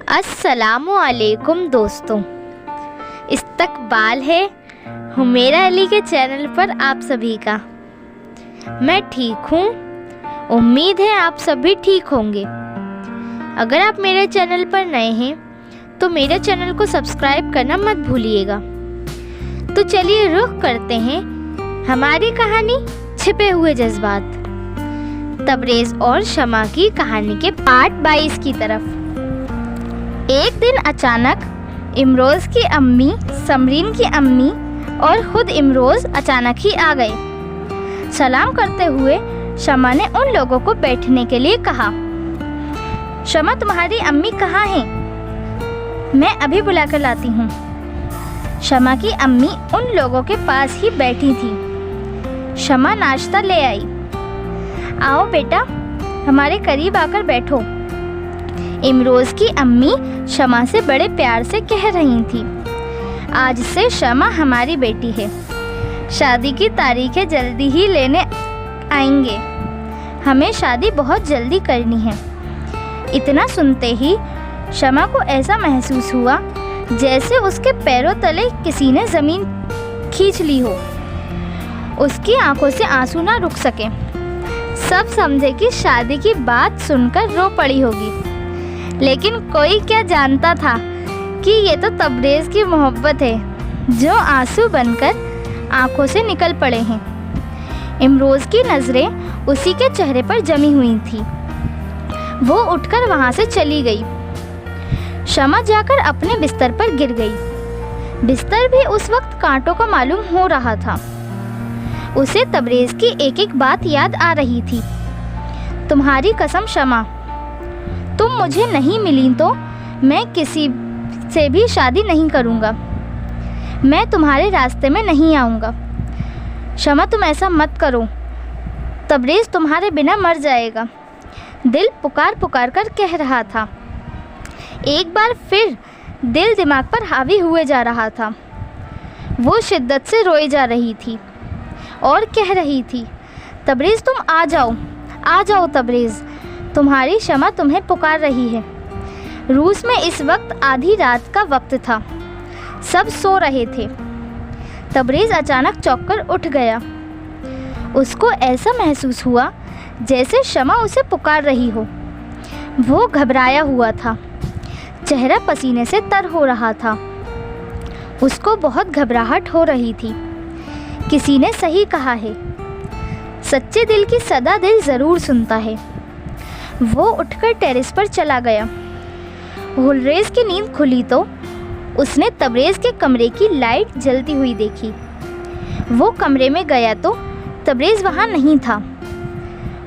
अस्सलामुअलैकुम दोस्तों, इस्तकबाल है हुमेरा अली के चैनल पर आप सभी का। मैं ठीक हूँ, उम्मीद है आप सभी ठीक होंगे। अगर आप मेरे चैनल पर नए हैं तो मेरे चैनल को सब्सक्राइब करना मत भूलिएगा। तो चलिए रुख करते हैं हमारी कहानी छिपे हुए जज्बात, तबरेज़ और शमा की कहानी के पार्ट 22 की तरफ। एक दिन अचानक इमरोज़ की अम्मी, समरीन की अम्मी और ख़ुद इमरोज़ अचानक ही आ गए। सलाम करते हुए शमा ने उन लोगों को बैठने के लिए कहा। शमा, तुम्हारी अम्मी कहाँ हैं? मैं अभी बुलाकर लाती हूँ। शमा की अम्मी उन लोगों के पास ही बैठी थी। शमा नाश्ता ले आई। आओ बेटा, हमारे करीब आकर बैठो। इमरोज़ की अम्मी शमा से बड़े प्यार से कह रही थी, आज से शमा हमारी बेटी है। शादी की तारीखें जल्दी ही लेने आएंगे। हमें शादी बहुत जल्दी करनी है। इतना सुनते ही शमा को ऐसा महसूस हुआ जैसे उसके पैरों तले किसी ने ज़मीन खींच ली हो। उसकी आंखों से आंसू ना रुक सके। सब समझे कि शादी की बात सुनकर रो पड़ी होगी, लेकिन कोई क्या जानता था कि ये तो तबरेज़ की मोहब्बत है जो आंसू बनकर आंखों से निकल पड़े हैं। इमरोज़ की नज़रें उसी के चेहरे पर जमी हुई थी। वो उठकर वहाँ से चली गई। शमा जाकर अपने बिस्तर पर गिर गई। बिस्तर भी उस वक्त कांटों का मालूम हो रहा था। उसे तबरेज़ की एक एक बात याद आ रही थी। तुम्हारी कसम शमा, तुम मुझे नहीं मिली तो मैं किसी से भी शादी नहीं करूँगा। मैं तुम्हारे रास्ते में नहीं आऊँगा। शमा, तुम ऐसा मत करो। तबरेज़ तुम्हारे बिना मर जाएगा। दिल पुकार पुकार कर कह रहा था। एक बार फिर दिल दिमाग पर हावी हुए जा रहा था। वो शिद्दत से रोई जा रही थी और कह रही थी, तबरेज़ तुम आ जाओ, आ जाओ तबरेज़, तुम्हारी शमा तुम्हें पुकार रही है। रूस में इस वक्त आधी रात का वक्त था। सब सो रहे थे। तबरेज़ अचानक चौंककर उठ गया। उसको ऐसा महसूस हुआ जैसे शमा उसे पुकार रही हो। वो घबराया हुआ था। चेहरा पसीने से तर हो रहा था। उसको बहुत घबराहट हो रही थी। किसी ने सही कहा है, सच्चे दिल की सदा दिल ज़रूर सुनता है। वो उठकर टेरेस पर चला गया। गुलरेज़ की नींद खुली तो उसने तबरेज़ के कमरे की लाइट जलती हुई देखी। वो कमरे में गया तो तबरेज़ वहाँ नहीं था।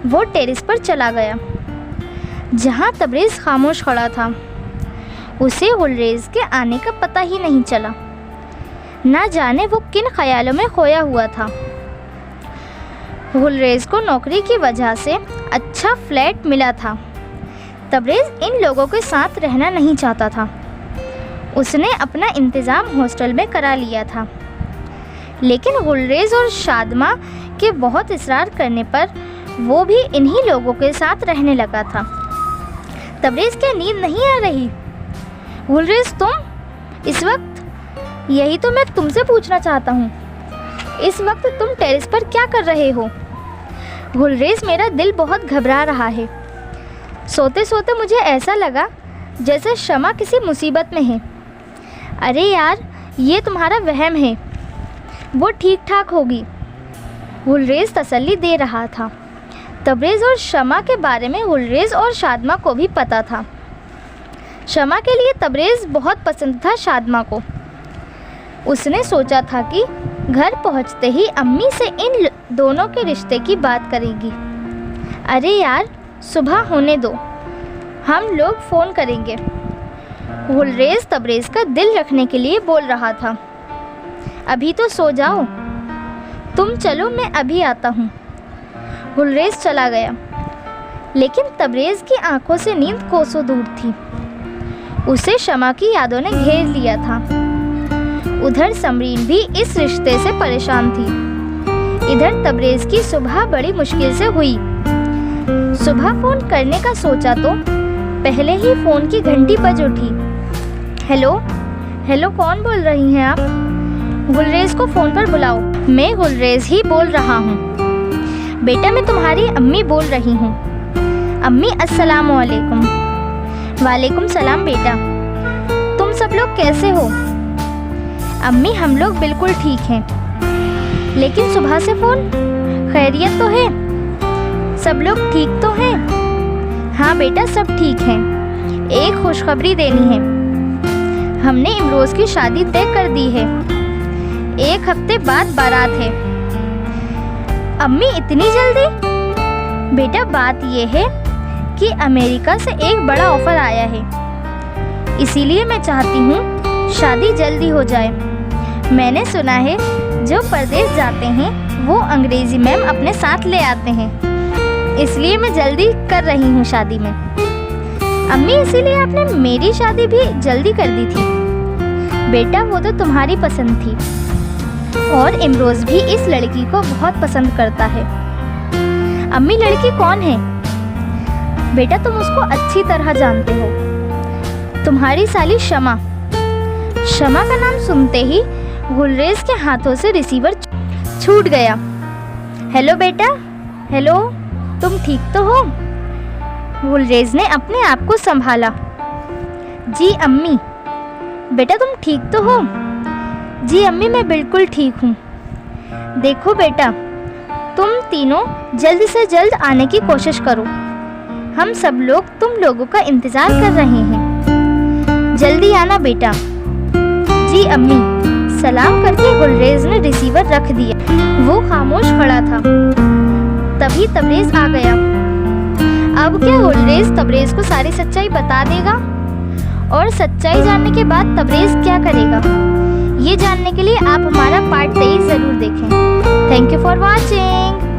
वो टेरेस पर चला गया जहाँ तबरेज़ खामोश खड़ा था। उसे गुलरेज़ के आने का पता ही नहीं चला। ना जाने वो किन ख्यालों में खोया हुआ था। गुलरेज़ को नौकरी की वजह से अच्छा फ्लैट मिला था। तबरेज़ इन लोगों के साथ रहना नहीं चाहता था। उसने अपना इंतज़ाम हॉस्टल में करा लिया था, लेकिन गुलरेज़ और शादमा के बहुत इसरार करने पर वो भी इन्हीं लोगों के साथ रहने लगा था। तबरेज़ क्या नींद नहीं आ रही? गुलरेज़ तुम इस वक्त, यही तो मैं तुमसे पूछना चाहता हूँ, इस वक्त तुम टेरेस पर क्या कर रहे हो? गुलरेज़, मेरा दिल बहुत घबरा रहा है। सोते सोते मुझे ऐसा लगा जैसे शमा किसी मुसीबत में है। अरे यार, ये तुम्हारा वहम है, वो ठीक ठाक होगी। गुलरेज़ तसल्ली दे रहा था। तबरेज़ और शमा के बारे में गुलरेज़ और शादमा को भी पता था। शमा के लिए तबरेज़ बहुत पसंद था शादमा को। उसने सोचा था कि घर पहुंचते ही अम्मी से इन दोनों के रिश्ते की बात करेगी। अरे यार, सुबह होने दो, हम लोग फ़ोन करेंगे। गुलरेज़ तबरेज़ का दिल रखने के लिए बोल रहा था। अभी तो सो जाओ, तुम चलो, मैं अभी आता हूँ। गुलरेज़ चला गया, लेकिन तबरेज़ की आंखों से नींद कोसों दूर थी। उसे शमा की यादों ने घेर लिया था। उधर समरीन भी इस रिश्ते से परेशान थी। इधर तबरेज़ की सुबह बड़ी मुश्किल से हुई। सुबह फ़ोन करने का सोचा तो पहले ही फ़ोन की घंटी बज उठी। हेलो हेलो, कौन बोल रही हैं आप? गुलरेज़ को फ़ोन पर बुलाओ। मैं गुलरेज़ ही बोल रहा हूँ। बेटा, मैं तुम्हारी अम्मी बोल रही हूँ। अम्मी, अस्सलाम वालेकुम। वालेकुम सलाम बेटा। तुम सब लोग कैसे हो? अम्मी, हम लोग बिल्कुल ठीक हैं। लेकिन सुबह से फ़ोन, खैरियत तो है? सब लोग ठीक तो हैं? हाँ बेटा, सब ठीक हैं। एक खुशखबरी देनी है। हमने इमरोज़ की शादी तय कर दी है। 1 हफ्ते बाद बारात है। अम्मी, इतनी जल्दी? बेटा, बात यह है कि अमेरिका से एक बड़ा ऑफ़र आया है, इसीलिए मैं चाहती हूँ शादी जल्दी हो जाए। मैंने सुना है जो परदेश जाते हैं वो अंग्रेज़ी मैम अपने साथ ले आते हैं, इसलिए मैं जल्दी कर रही हूँ शादी में। अम्मी, इसीलिए आपने मेरी शादी भी जल्दी कर दी थी? बेटा, वो तो तुम्हारी पसंद थी और इमरोज़ भी इस लड़की को बहुत पसंद करता है। अम्मी, लड़की कौन है? बेटा, तुम उसको अच्छी तरह जानते हो। तुम्हारी साली शमा। शमा का नाम सुनते ही गुलरेज़ के हाथों से रिसीवर छूट गया। हेलो बेटा, हेलो, तुम ठीक तो हो? गुलरेज़ ने अपने आप को संभाला। जी अम्मी। बेटा, तुम ठीक तो हो? जी अम्मी, मैं बिल्कुल ठीक हूँ। देखो बेटा, तुम तीनों जल्द से जल्द आने की कोशिश करो। हम सब लोग तुम लोगों का इंतज़ार कर रहे हैं। जल्दी आना बेटा। जी अम्मी। सलाम करके गुलरेज़ ने रिसीवर रख दिया। वो खामोश खड़ा था। तभी तबरेज़ आ गया। अब क्या गुलरेज़ तबरेज़ को सारी सच्चाई बता देगा? और सच्चाई जानने के बाद तबरेज़ क्या करेगा? ये जानने के लिए आप हमारा पार्ट 23 ज़रूर देखें। Thank you for watching.